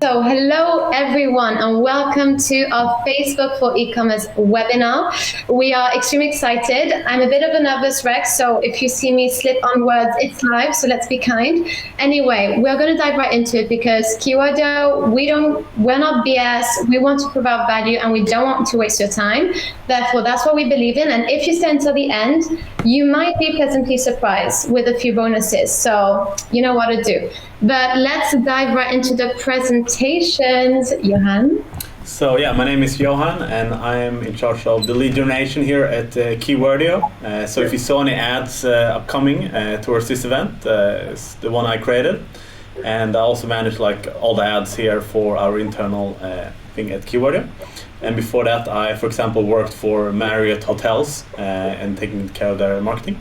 So hello everyone and welcome to our Facebook for e-commerce webinar. We are extremely excited. I'm a bit of a nervous wreck, so if you see me slip on words, it's live, so let's be kind. Anyway, we're going to dive right into it because Keywordo, we're not BS, we want to provide value and we don't want to waste your time. Therefore, that's what we believe in. And if you stay until the end, you might be pleasantly surprised with a few bonuses. So you know what to do. But let's dive right into the presentations. Johan? So yeah, my name is Johan and I am in charge of the lead generation here at Keywordo. So if you saw any ads upcoming towards this event, it's the one I created. And I also manage all the ads here for our internal thing at Keywordo. And before that, I, for example, worked for Marriott Hotels and taking care of their marketing.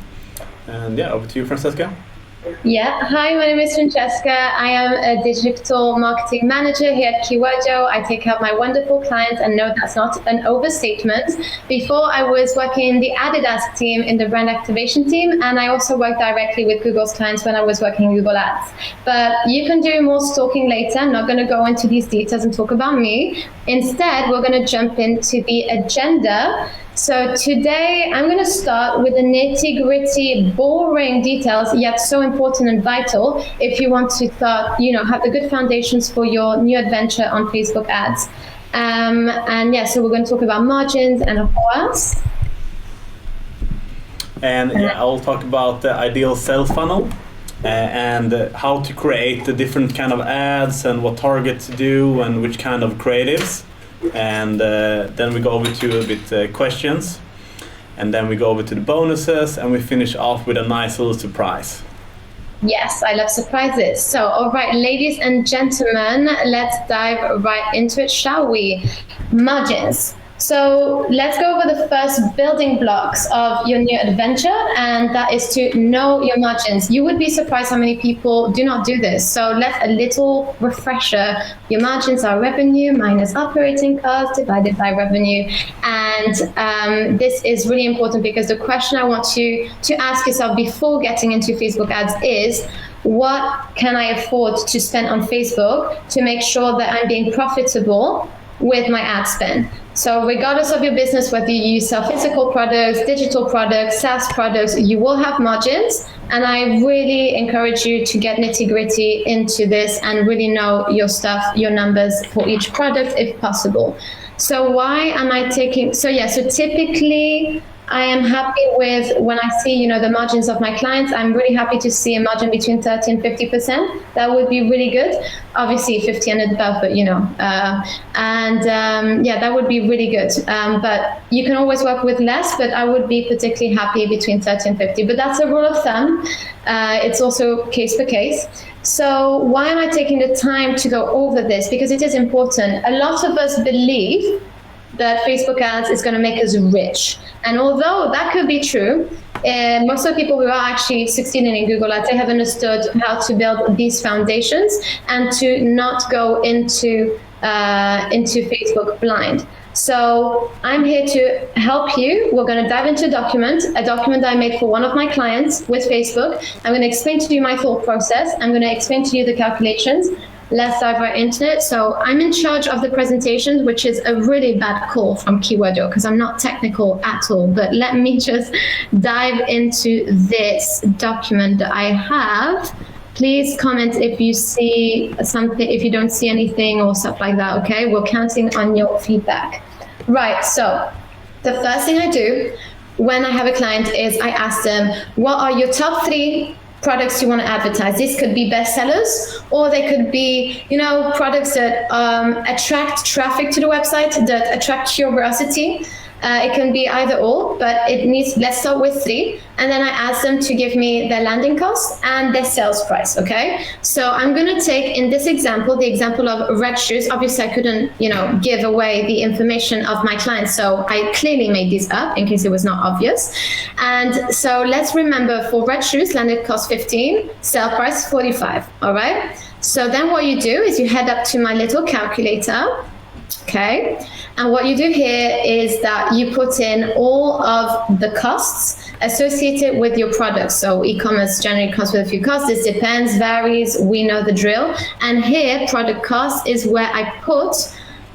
And yeah, over to you, Francesca. Yeah, hi, my name is Francesca. I am a digital marketing manager here at Keywordo. I take care of my wonderful clients, and no, that's not an overstatement. Before, I was working in the Adidas team, in the brand activation team, and I also worked directly with Google's clients when I was working in Google Ads. But you can do more stalking later. I'm not going to go into these details and talk about me. Instead, we're going to jump into the agenda. So today I'm going to start with the nitty-gritty, boring details, yet so important and vital if you want to start, have the good foundations for your new adventure on Facebook ads. So we're going to talk about margins and ROAS. And I'll talk about the ideal sales funnel and how to create the different kind of ads and what targets to do and which kind of creatives. And then we go over to a bit questions, and then we go over to the bonuses, and we finish off with a nice little surprise. Yes, I love surprises. So, all right, ladies and gentlemen, let's dive right into it, shall we? Margins. So let's go over the first building blocks of your new adventure, and that is to know your margins. You would be surprised how many people do not do this. So let's a little refresher. Your margins are revenue minus operating costs divided by revenue. And this is really important because the question I want you to ask yourself before getting into Facebook ads is, what can I afford to spend on Facebook to make sure that I'm being profitable with my ad spend? So regardless of your business, whether you sell physical products, digital products, SaaS products, you will have margins. And I really encourage you to get nitty-gritty into this and really know your stuff, your numbers for each product if possible. So why am I taking, so typically I am happy with when I see, the margins of my clients. I'm really happy to see a margin between 30 and 50%. That would be really good. Obviously 50 and above, but that would be really good. But you can always work with less, but I would be particularly happy between 30 and 50. But that's a rule of thumb. It's also case per case. So why am I taking the time to go over this? Because it is important. A lot of us believe that Facebook ads is going to make us rich. And although that could be true, most of the people who are actually succeeding in Google Ads, they have understood how to build these foundations and to not go into Facebook blind. So I'm here to help you. We're going to dive into a document that I made for one of my clients with Facebook. I'm going to explain to you my thought process. I'm going to explain to you the calculations. Let's dive right into it. So I'm in charge of the presentations, which is a really bad call from Keywordo because I'm not technical at all. But let me just dive into this document that I have. Please comment if you see something, if you don't see anything or stuff like that, okay? We're counting on your feedback. Right, so the first thing I do when I have a client is I ask them, what are your top 3 products you want to advertise? This could be bestsellers, or they could be, products that attract traffic to the website, that attract curiosity. It can be either or, but let's start with 3. And then I ask them to give me their landing cost and their sales price, okay? So I'm gonna take, in this example, the example of red shoes. Obviously I couldn't, give away the information of my clients. So I clearly made these up in case it was not obvious. And so let's remember for red shoes, landing cost 15, sale price 45, all right? So then what you do is you head up to my little calculator, okay? And what you do here is that you put in all of the costs associated with your product. So e-commerce generally comes with a few costs. This depends, varies, we know the drill. And here, product cost is where I put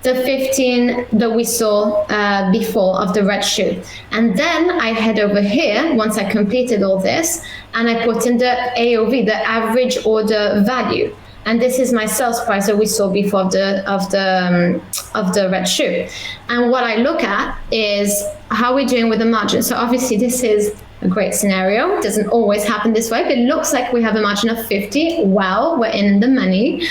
the 15 that we saw before of the red shoe. And then I head over here, once I completed all this, and I put in the AOV, the average order value. And this is my sales price that we saw before of the red shoe. And what I look at is how we're doing with the margin. So obviously this is a great scenario. It doesn't always happen this way, but it looks like we have a margin of 50. Wow, we're in the money.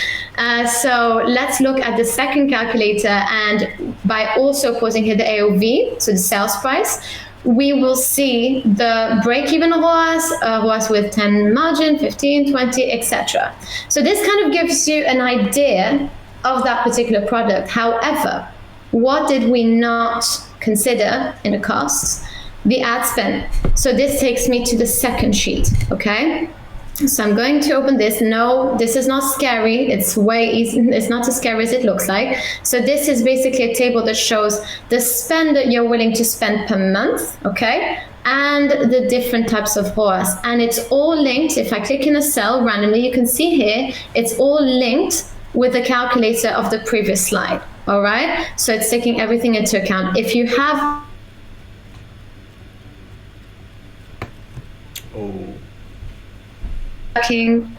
So let's look at the second calculator, and by also putting here the AOV, so the sales price, we will see the break-even ROAS with 10 margin, 15, 20, etc. So this kind of gives you an idea of that particular product. However, what did we not consider in the costs? The ad spend. So this takes me to the second sheet, okay? So I'm going to open this. No, this is not scary. It's way easy. It's not as scary as it looks like. So this is basically a table that shows the spend that you're willing to spend per month, okay? And the different types of ROAS. And it's all linked. If I click in a cell randomly, you can see here, it's all linked with the calculator of the previous slide, all right? So it's taking everything into account. If you have working.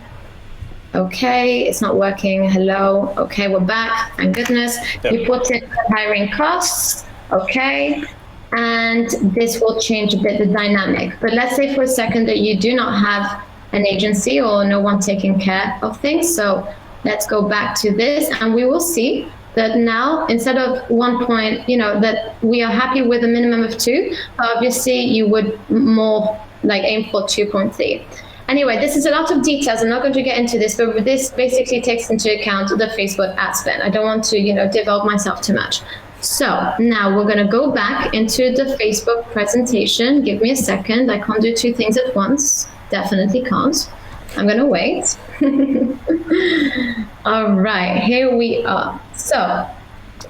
Okay, it's not working. Hello. Okay, we're back. Thank goodness. Yep. You put in the hiring costs. Okay. And this will change a bit the dynamic. But let's say for a second that you do not have an agency or no one taking care of things. So let's go back to this, and we will see that now instead of 1 point, that we are happy with a minimum of 2. Obviously, you would more like aim for 2.3. Anyway, this is a lot of details. I'm not going to get into this, but this basically takes into account the Facebook ad spend. I don't want to, develop myself too much. So now we're going to go back into the Facebook presentation. Give me a second. I can't do 2 things at once. Definitely can't. I'm going to wait. All right, here we are. So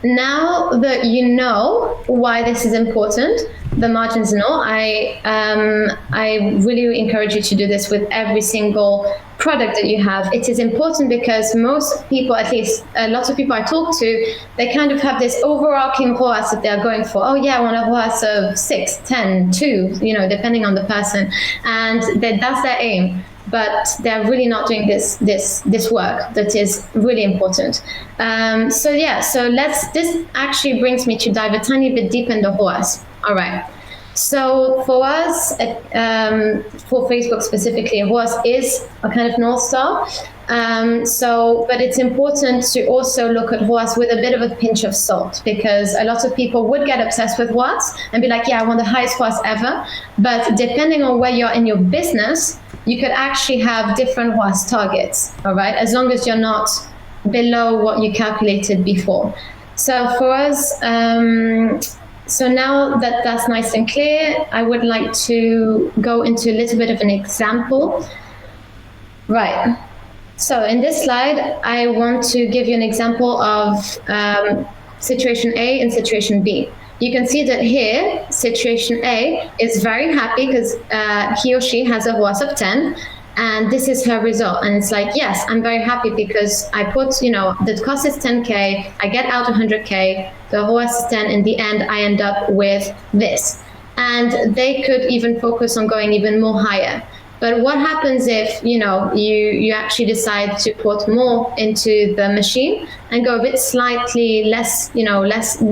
now that you know why this is important, the margins and all, I really encourage you to do this with every single product that you have. It is important because most people, at least a lot of people I talk to, they kind of have this overarching ROAS that they're going for. Oh yeah, I want a ROAS of 6, 10, 2, depending on the person. And that's their aim. But they're really not doing this work that is really important. So this actually brings me to dive a tiny bit deep in the ROAS. All right. So for us, for Facebook specifically, ROAS is a kind of North Star. But it's important to also look at ROAS with a bit of a pinch of salt, because a lot of people would get obsessed with ROAS and be like, yeah, I want the highest ROAS ever. But depending on where you're in your business, you could actually have different ROAS targets, all right, as long as you're not below what you calculated before. So for us, so now that that's nice and clear, I would like to go into a little bit of an example. Right. So in this slide, I want to give you an example of situation A and situation B. You can see that here, situation A is very happy because he or she has a ROAS of 10, and this is her result. And it's like, yes, I'm very happy because I put, the cost is 10K, I get out 100K, the ROAS is 10, in the end, I end up with this. And they could even focus on going even more higher. But what happens if, you actually decide to put more into the machine and go a bit slightly less,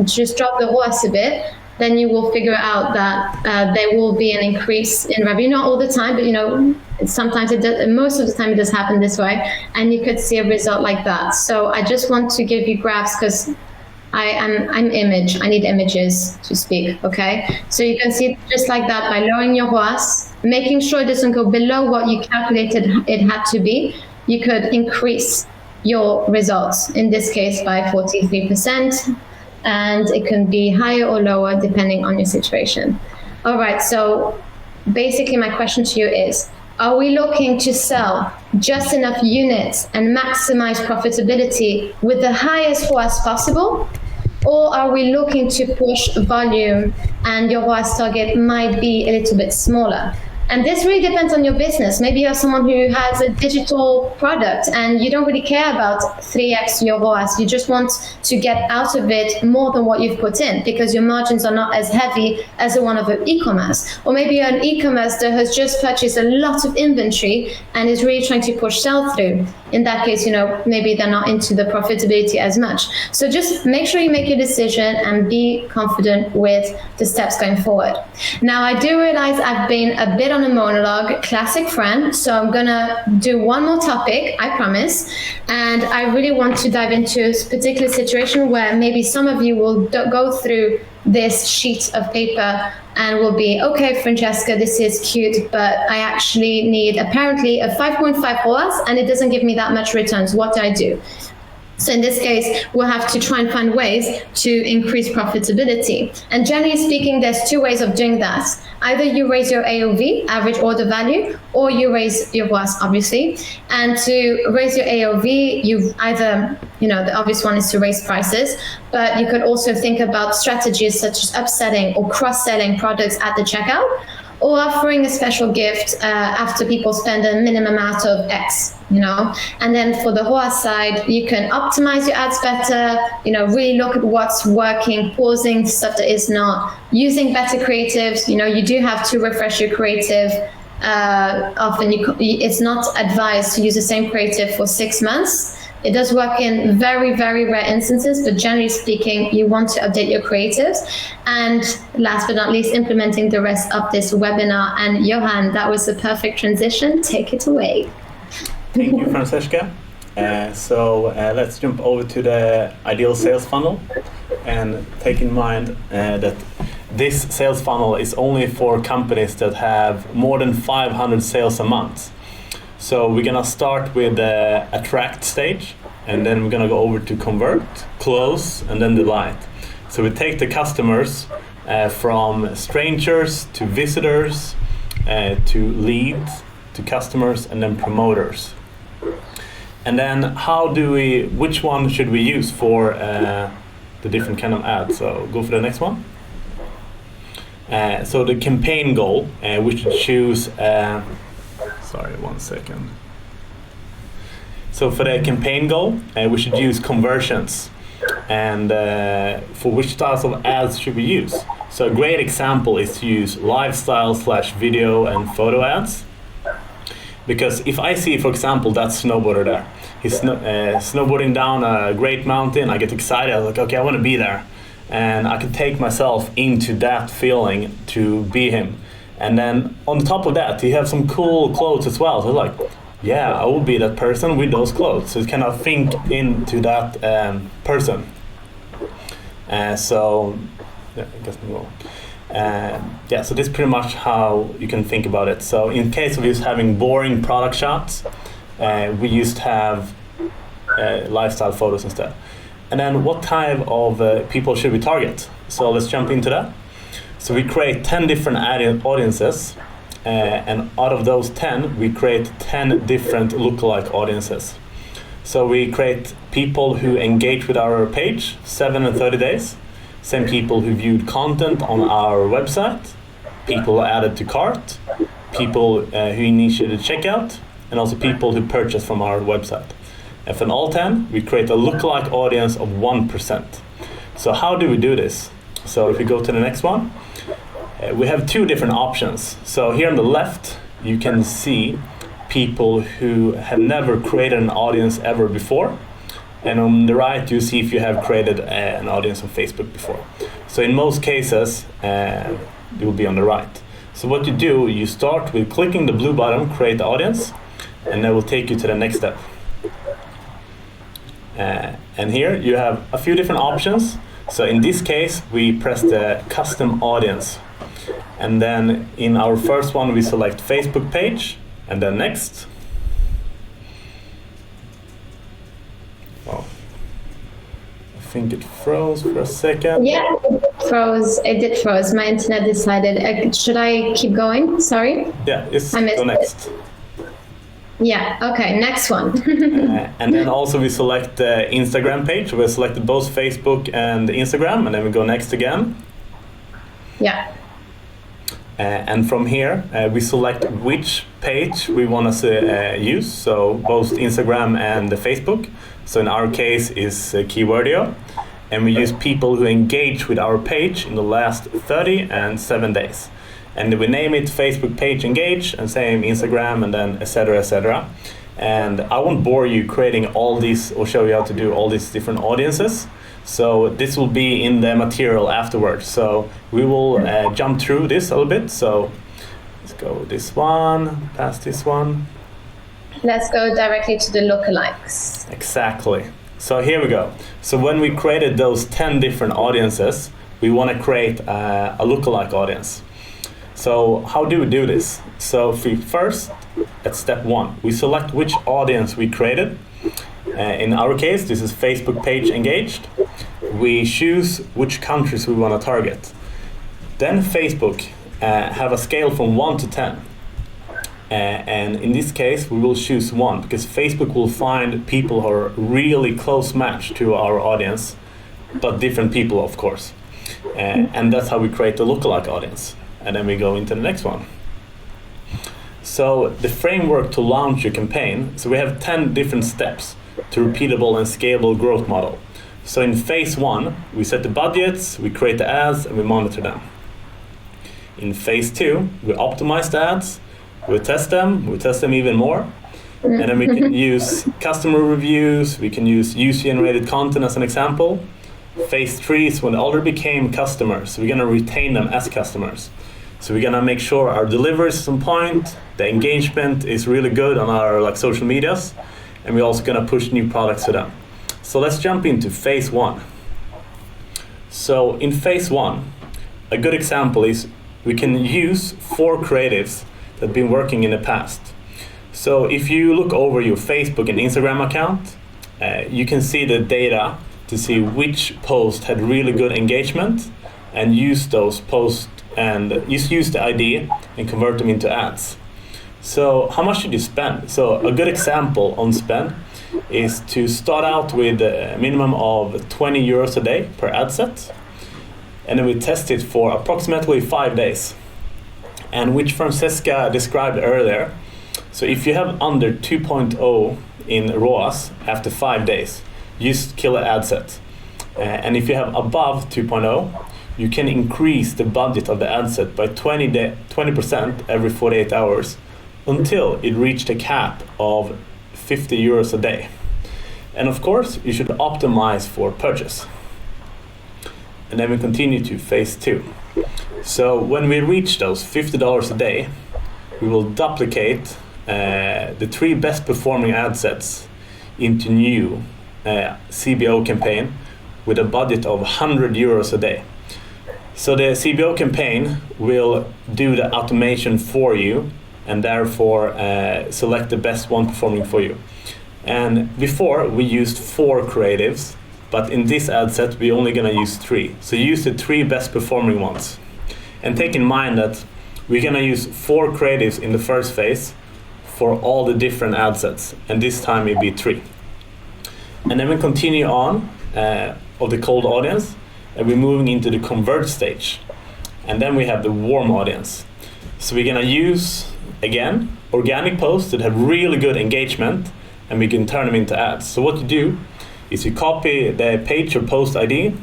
just drop the ROAS a bit, then you will figure out that there will be an increase in revenue. Not all the time, but sometimes it does, most of the time it does happen this way, and you could see a result like that. So I just want to give you graphs because I'm image. I need images to speak, okay? So you can see just like that, by lowering your ROAS, making sure it doesn't go below what you calculated it had to be, you could increase your results, in this case by 43%, and it can be higher or lower depending on your situation. All right, so basically my question to you is, are we looking to sell just enough units and maximize profitability with the highest ROAS possible? Or are we looking to push volume and your ROAS target might be a little bit smaller? And this really depends on your business. Maybe you're someone who has a digital product and you don't really care about 3x your ROAS. You just want to get out of it more than what you've put in because your margins are not as heavy as the one of an e-commerce. Or maybe you're an e-commerce that has just purchased a lot of inventory and is really trying to push sell-through. In that case, maybe they're not into the profitability as much. So just make sure you make your decision and be confident with the steps going forward. Now, I do realize I've been a bit on a monologue, classic friend, so I'm gonna do one more topic, I promise. And I really want to dive into a particular situation where maybe some of you will go through this sheet of paper and will be, okay, Francesca, this is cute, but I actually need apparently a 5.5 ROAS and it doesn't give me that much returns. What do I do? So in this case, we'll have to try and find ways to increase profitability. And generally speaking, there's two ways of doing that. Either you raise your AOV, average order value, or you raise your ROAS, obviously. And to raise your AOV, you either, the obvious one is to raise prices, but you could also think about strategies such as upselling or cross-selling products at the checkout, or offering a special gift after people spend a minimum amount of X, And then for the ROAS side, you can optimize your ads better, really look at what's working, pausing stuff that is not, using better creatives. You do have to refresh your creative. Often it's not advised to use the same creative for 6 months. It does work in very, very rare instances, but generally speaking, you want to update your creatives. And last but not least, implementing the rest of this webinar. And Johan, that was the perfect transition. Take it away. Thank you, Francesca. So let's jump over to the ideal sales funnel and take in mind that this sales funnel is only for companies that have more than 500 sales a month. So we're gonna start with the attract stage, and then we're gonna go over to convert, close, and then delight. So we take the customers from strangers to visitors, to leads, to customers, and then promoters. And then which one should we use for the different kind of ads? So go for the next one. So the campaign goal, we should choose, sorry, 1 second. So for the campaign goal, we should use conversions. And for which styles of ads should we use? So a great example is to use lifestyle/video and photo ads. Because if I see, for example, that snowboarder there, he's snowboarding down a great mountain, I get excited, I'm like, okay, I want to be there. And I can take myself into that feeling to be him. And then on top of that, he has some cool clothes as well. So like, yeah, I will be that person with those clothes. So it's kind of think into that person. So, yeah, I guess we will. So this is pretty much how you can think about it. So in case of us having boring product shots, we used to have lifestyle photos instead. And then what type of people should we target? So let's jump into that. So we create 10 different audiences, and out of those 10, we create 10 different lookalike audiences. So we create people who engage with our page 7 and 30 days, same people who viewed content on our website, people who added to cart, people who initiated checkout, and also people who purchased from our website. And for all 10, we create a lookalike audience of 1%. So how do we do this? So if we go to the next one, we have two different options. So here on the left, you can see people who have never created an audience ever before. And on the right, you see if you have created an audience on Facebook before. So in most cases, it will be on the right. So what you do, you start with clicking the blue button, create audience, and that will take you to the next step. And here you have a few different options. So in this case, we press the custom audience. And then in our first one, we select Facebook page, and then next. Wow. I think it froze for a second. Yeah, it did froze. My internet decided. Should I keep going? Sorry. Yeah, go next. Yeah, okay, next one. And then also we select the Instagram page. We selected both Facebook and Instagram, and then we go next again. Yeah. And from here, we select which page we want to use, so both Instagram and the Facebook. So in our case is Keywordio, and we use people who engage with our page in the last 30 and 7 days. And we name it Facebook page engage, and same Instagram, and then etc, etc. And I won't bore you creating all these or show you how to do all these different audiences. So this will be in the material afterwards. So we will jump through this a little bit. So let's go this one, past this one. Let's go directly to the lookalikes. Exactly. So here we go. So when we created those 10 different audiences, we want to create a lookalike audience. So how do we do this? So first, at step 1, we select which audience we created. In our case, this is Facebook page engaged. We choose which countries we want to target. Then Facebook have a scale from 1 to 10. And in this case, we will choose 1 because Facebook will find people who are really close match to our audience, but different people, of course. And that's how we create the lookalike audience. And then we go into the next one. So the framework to launch your campaign, so we have 10 different steps to repeatable and scalable growth model. So in phase 1, we set the budgets, we create the ads, and we monitor them. In phase 2, we optimize the ads, we test them even more, and then we can use customer reviews, we can use user-generated content as an example. Phase 3 is when they already became customers, we're gonna retain them as customers. So we're gonna make sure our delivery is on point, the engagement is really good on our social medias, and we're also gonna push new products to them. So let's jump into phase 1. So in phase 1, a good example is we can use 4 creatives that have been working in the past. So if you look over your Facebook and Instagram account, you can see the data to see which post had really good engagement and use those posts and just use the ID and convert them into ads. So how much should you spend? So a good example on spend is to start out with a minimum of 20 euros a day per ad set, and then we test it for approximately 5 days. And which Francesca described earlier, so if you have under 2.0 in ROAS after 5 days, just kill an ad set. And if you have above 2.0, you can increase the budget of the ad set by 20% every 48 hours until it reached a cap of 50 euros a day. And of course, you should optimize for purchase. And then we continue to phase 2. So when we reach those $50 a day, we will duplicate the 3 best performing ad sets into new CBO campaign with a budget of 100 euros a day. So the CBO campaign will do the automation for you and therefore select the best one performing for you. And before we used 4 creatives, but in this ad set we're only gonna use 3. So use the 3 best performing ones. And take in mind that we're gonna use 4 creatives in the first phase for all the different ad sets, and this time it'll be 3. And then we continue on of the cold audience, and we're moving into the convert stage. And then we have the warm audience. So we're gonna use, again, organic posts that have really good engagement, and we can turn them into ads. So what you do is you copy the page or post ID,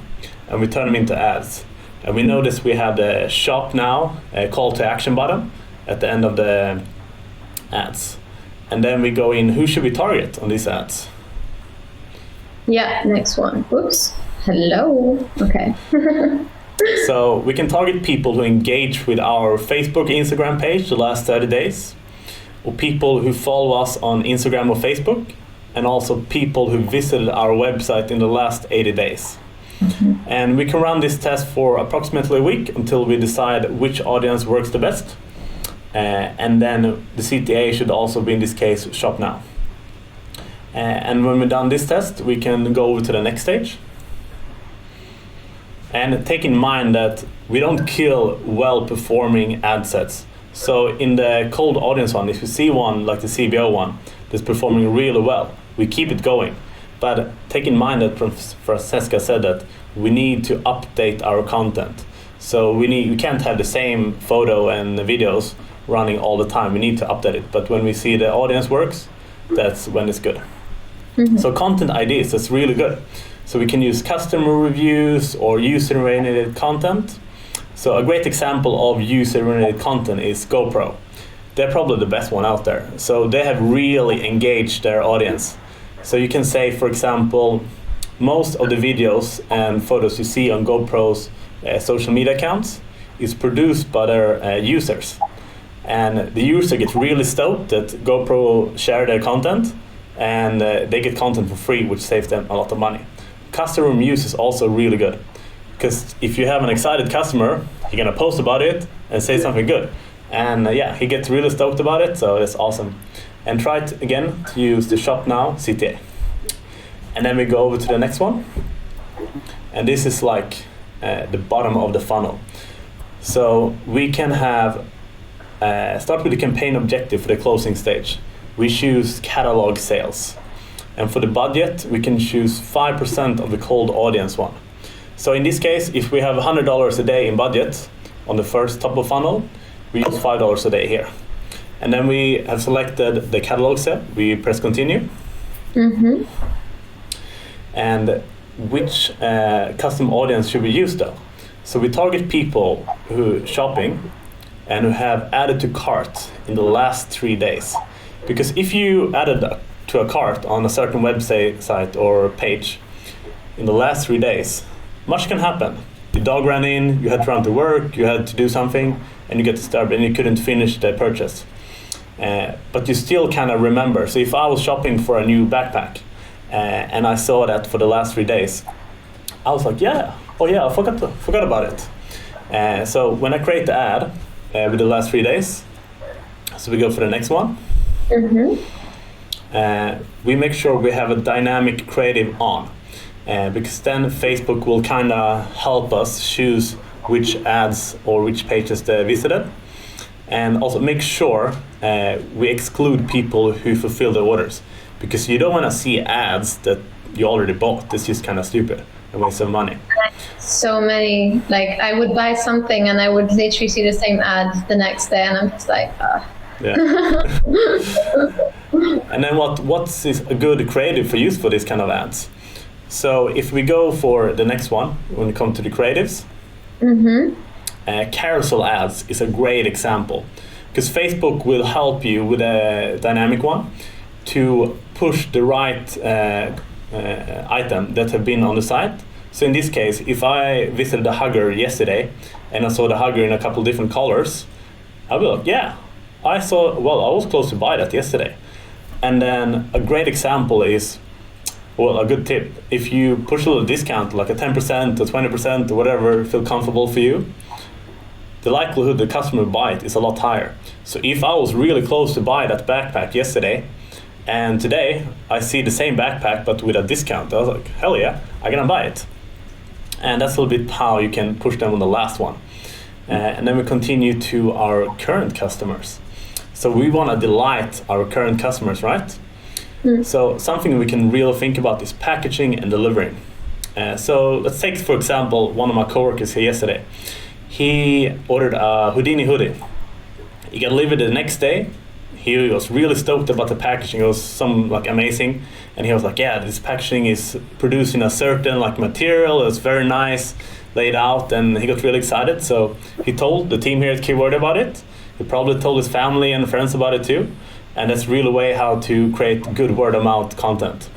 and we turn them into ads. And we notice we have the shop now, call to action button at the end of the ads. And then we go in, who should we target on these ads? Yeah, next one. Oops. Hello. Okay. So we can target people who engage with our Facebook, Instagram page the last 30 days, or people who follow us on Instagram or Facebook, and also people who visited our website in the last 80 days. Mm-hmm. And we can run this test for approximately a week until we decide which audience works the best. And then the CTA should also be, in this case, shop now. And when we're done this test, we can go over to the next stage. And take in mind that we don't kill well-performing ad sets. So in the cold audience one, if you see one like the CBO one that's performing really well, we keep it going. But take in mind that Francesca said that we need to update our content. So we can't have the same photo and the videos running all the time. We need to update it. But when we see the audience works, that's when it's good. Mm-hmm. So content ideas, that's really good. So we can use customer reviews or user-generated content. So a great example of user-generated content is GoPro. They're probably the best one out there. So they have really engaged their audience. So you can say, for example, most of the videos and photos you see on GoPro's social media accounts is produced by their users. And the user gets really stoked that GoPro share their content, and they get content for free, which saves them a lot of money. Customer reviews is also really good, because if you have an excited customer, you're gonna post about it and say something good. And he gets really stoked about it, so it's awesome. And try it again to use the Shop Now CTA. And then we go over to the next one. And this is like the bottom of the funnel. So we can have, start with the campaign objective for the closing stage. We choose catalog sales. And for the budget, we can choose 5% of the cold audience one. So in this case, if we have $100 a day in budget on the first top of funnel, we use $5 a day here. And then we have selected the catalog sale. We press continue. Mm-hmm. And which custom audience should we use though? So we target people who are shopping and who have added to cart in the last 3 days. Because if you added to a cart on a certain website site or page in the last 3 days, much can happen. The dog ran in, you had to run to work, you had to do something, and you get disturbed and you couldn't finish the purchase. But you still kind of remember. So if I was shopping for a new backpack and I saw that for the last 3 days, I was like, I forgot about it. So when I create the ad with the last 3 days, so we go for the next one. Mm-hmm. We make sure we have a dynamic creative on, because then Facebook will kind of help us choose which ads or which pages they visited, and also make sure we exclude people who fulfill the orders, because you don't want to see ads that you already bought. It's just kind of stupid and waste of money. So many, like I would buy something and I would literally see the same ad the next day, and I'm just like, Yeah. And then what's a good creative for use for this kind of ads? So if we go for the next one, when we come to the creatives, mm-hmm. Carousel ads is a great example, because Facebook will help you with a dynamic one to push the right item that have been on the site. So in this case, if I visited the Hugger yesterday and I saw the Hugger in a couple different colors, I'll be like, I was close to buy that yesterday. And then a great example is, a good tip, if you push a little discount, like a 10% or 20% or whatever, feel comfortable for you, the likelihood the customer will buy it is a lot higher. So if I was really close to buy that backpack yesterday, and today I see the same backpack but with a discount, I was like, hell yeah, I'm gonna buy it. And that's a little bit how you can push them on the last one. And then we continue to our current customers. So we want to delight our current customers, right? Mm. So something we can really think about is packaging and delivering. So let's take, for example, one of my coworkers here yesterday. He ordered a Houdini hoodie. He got delivered the next day. He was really stoked about the packaging. It was amazing. And he was like, this packaging is produced in a certain material. It was very nice laid out, and he got really excited. So he told the team here at Keyword about it. He probably told his family and friends about it too. And that's really a way how to create good word of mouth content.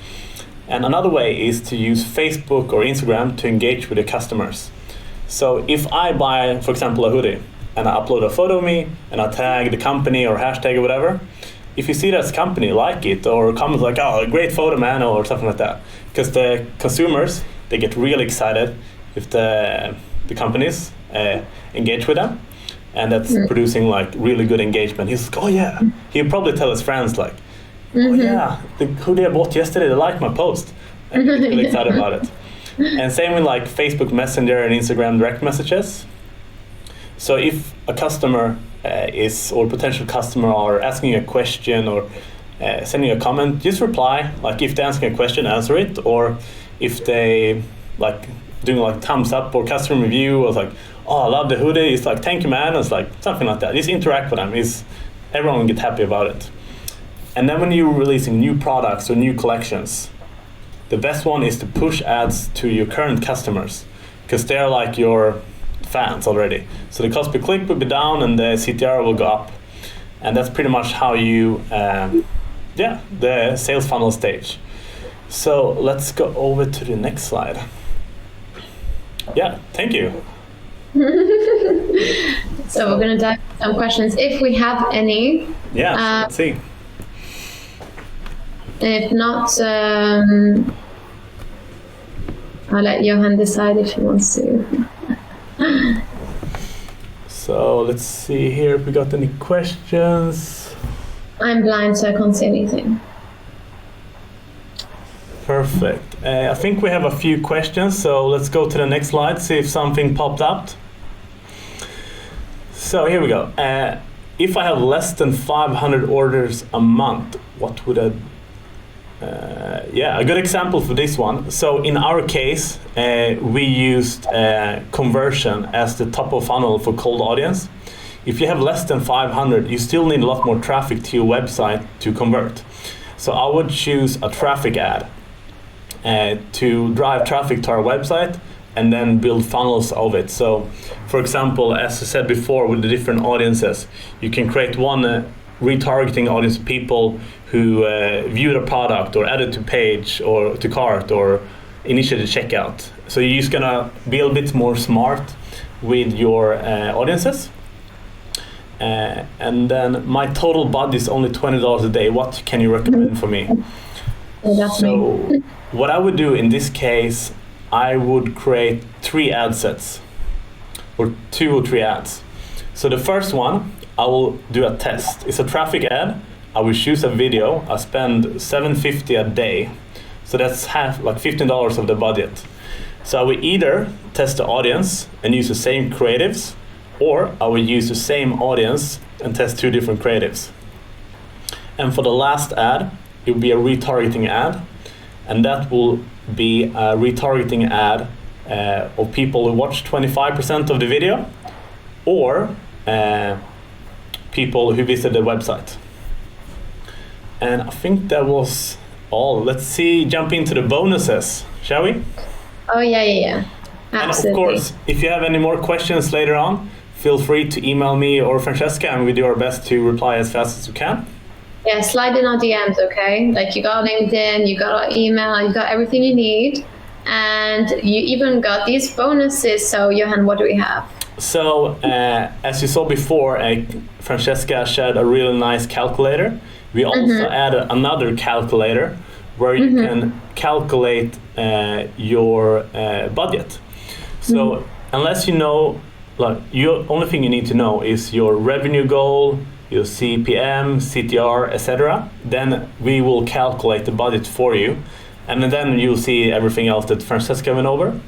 And another way is to use Facebook or Instagram to engage with your customers. So if I buy, for example, a hoodie, and I upload a photo of me, and I tag the company or hashtag or whatever, if you see that as a company, like it, or comment like, great photo, man, or something like that. Because the consumers, they get really excited if the companies engage with them. And that's producing really good engagement. He's like, he'll probably tell his friends the hoodie I bought yesterday, they liked my post. And he's really excited about it. And same with Facebook Messenger and Instagram direct messages. So if a customer is, or potential customer are asking a question or sending a comment, just reply. Like if they're asking a question, answer it, or if they like doing like thumbs up or customer review, or like, oh, I love the hoodie, it's like, thank you, man. It's like something like that. Just interact with them. Everyone will get happy about it. And then when you're releasing new products or new collections, the best one is to push ads to your current customers, because they're like your fans already. So the cost per click will be down and the CTR will go up. And that's pretty much how you, the sales funnel stage. So let's go over to the next slide. Yeah, thank you. So we're going to dive into some questions if we have any. Yeah, let's see. If not, I'll let Johan decide if he wants to. So let's see here if we got any questions. I'm blind, so I can't see anything. Perfect. I think we have a few questions, so let's go to the next slide, see if something popped up. So here we go. If I have less than 500 orders a month, what would I... a good example for this one. So in our case, we used conversion as the top of funnel for cold audience. If you have less than 500, you still need a lot more traffic to your website to convert. So I would choose a traffic ad to drive traffic to our website and then build funnels of it. So for example, as I said before, with the different audiences, you can create one retargeting audience of people who view the product or add it to page or to cart or initiate the checkout. So you're just gonna be a bit more smart with your audiences. And then my total budget is only $20 a day. What can you recommend for me? So what I would do in this case, I would create 3 ad sets or 2 or 3 ads. So the first one, I will do a test. It's a traffic ad. I will choose a video. I spend $7.50 a day. So that's half, like $15 of the budget. So I will either test the audience and use the same creatives, or I will use the same audience and test 2 different creatives. And for the last ad, it will be a retargeting ad. And that will be a retargeting ad of people who watch 25% of the video, or people who visit the website. And I think that was all. Let's jump into the bonuses, shall we? Oh, yeah. Absolutely. And of course, if you have any more questions later on, feel free to email me or Francesca, and we do our best to reply as fast as we can. Yeah, slide in our DMs, okay? Like you got LinkedIn, you got our email, you got everything you need. And you even got these bonuses. So Johan, what do we have? So as you saw before, Francesca shared a really nice calculator. We also added another calculator where you can calculate your budget. So unless you know, like, your only thing you need to know is your revenue goal, your CPM, CTR, etc. Then we will calculate the budget for you, and then you'll see everything else that Francesca went over.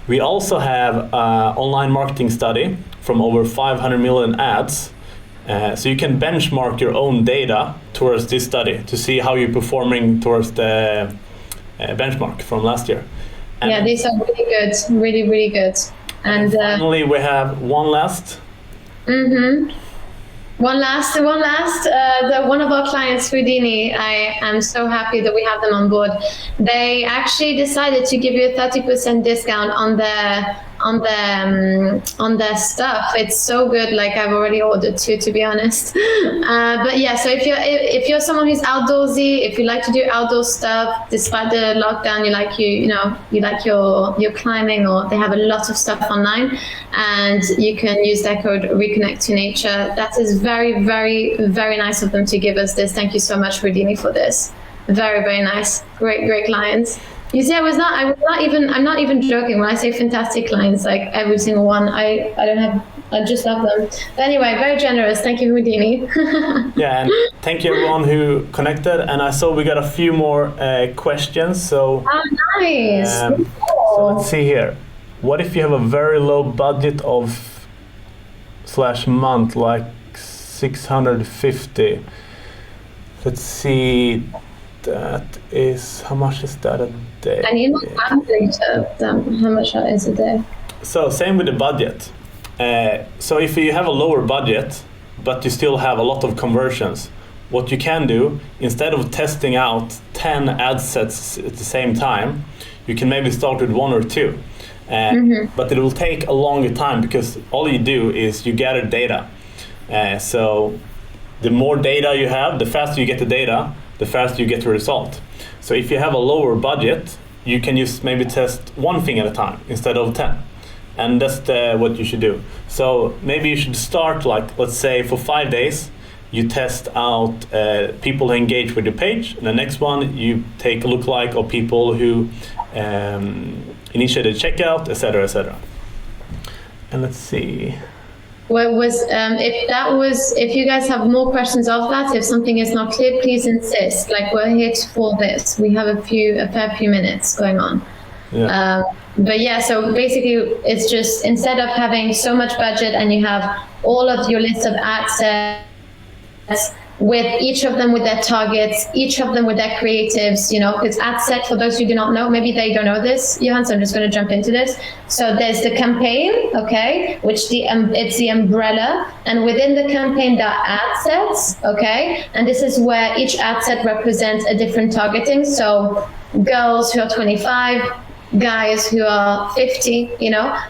We also have an online marketing study from over 500 million ads. So you can benchmark your own data towards this study to see how you're performing towards the benchmark from last year. And yeah, these are really good, really, really good. And finally, we have one last. One last. One of our clients, Houdini, I am so happy that we have them on board. They actually decided to give you a 30% discount on their stuff. It's so good. Like, I've already ordered 2, to be honest. But yeah, so if you're someone who's outdoorsy, if you like to do outdoor stuff, despite the lockdown, you like your climbing, or they have a lot of stuff online, and you can use their code Reconnect to Nature. That is very, very, very nice of them to give us this. Thank you so much, Houdini, for this. Very, very nice. Great clients. You see, I'm not even joking when I say fantastic clients, like every single one. I just love them. But anyway, very generous. Thank you, Houdini. Yeah, and thank you everyone who connected. And I saw we got a few more questions. So, nice. So let's see here. What if you have a very low budget of /month, like 650. Let's see, that is, how much is that a day? And you're not calculator them. How much is a day? So same with the budget. So if you have a lower budget, but you still have a lot of conversions, what you can do, instead of testing out 10 ad sets at the same time, you can maybe start with 1 or 2. But it will take a longer time, because all you do is you gather data. So the more data you have, the faster you get the data, the faster you get the result. So if you have a lower budget, you can just maybe test 1 thing at a time instead of 10. And that's what you should do. So maybe you should start, like, let's say for 5 days, you test out people who engage with your page. And the next one, you take a lookalike of people who initiated checkout, etc., etc. And let's see. What was if you guys have more questions of that, if something is not clear, please insist. Like, we're here for this. We have a fair few minutes going on. Yeah. But yeah, so basically it's just, instead of having so much budget and you have all of your list of ad sets with each of them with their targets, each of them with their creatives, it's ad set, for those who do not know, maybe they don't know this, Johan, so I'm just going to jump into this. So there's the campaign, okay, which it's the umbrella, and within the campaign there are ad sets, okay, and this is where each ad set represents a different targeting. So girls who are 25, guys who are 50,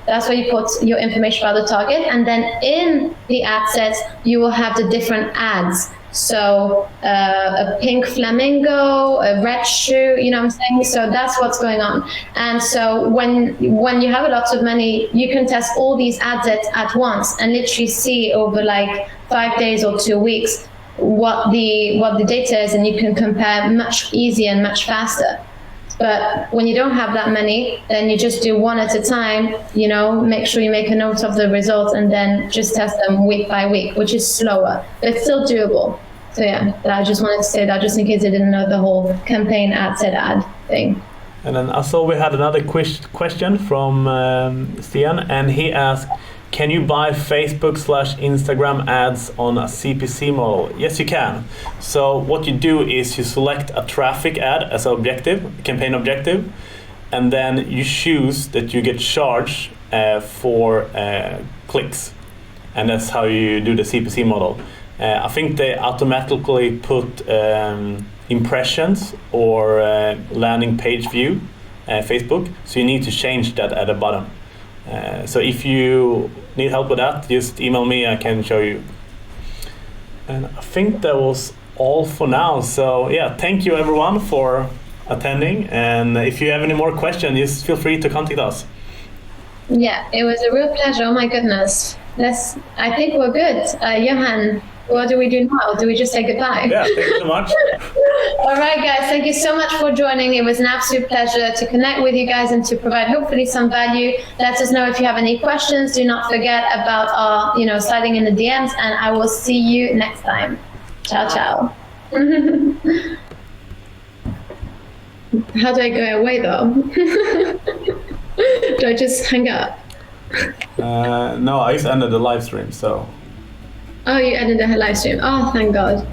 that's where you put your information about the target. And then in the ad sets, you will have the different ads. So a pink flamingo, a red shoe, you know what I'm saying? So that's what's going on. And so when you have a lot of money, you can test all these ad sets at once and literally see over like 5 days or 2 weeks what the data is, and you can compare much easier and much faster. But when you don't have that many, then you just do one at a time, make sure you make a note of the results and then just test them week by week, which is slower, but still doable. So yeah, I just wanted to say that just in case you didn't know the whole campaign ad set ad thing. And then I saw we had another question from Stian, and he asked, can you buy Facebook/Instagram ads on a CPC model? Yes, you can. So what you do is you select a traffic ad as an objective, campaign objective, and then you choose that you get charged for clicks. And that's how you do the CPC model. I think they automatically put impressions or landing page view, Facebook, so you need to change that at the bottom. So if you need help with that, just email me, I can show you. And I think that was all for now. So yeah, thank you everyone for attending. And if you have any more questions, just feel free to contact us. Yeah, it was a real pleasure. Oh my goodness. I think we're good. Johan, what do we do now? Do we just say goodbye? Yeah, thank you so much. All right, guys, thank you so much for joining. It was an absolute pleasure to connect with you guys and to provide hopefully some value. Let us know if you have any questions. Do not forget about our, sliding in the DMs, and I will see you next time. Ciao, ciao. How do I go away though? Do I just hang up? No, I just ended the live stream, so. Oh, you ended the live stream. Oh, thank God.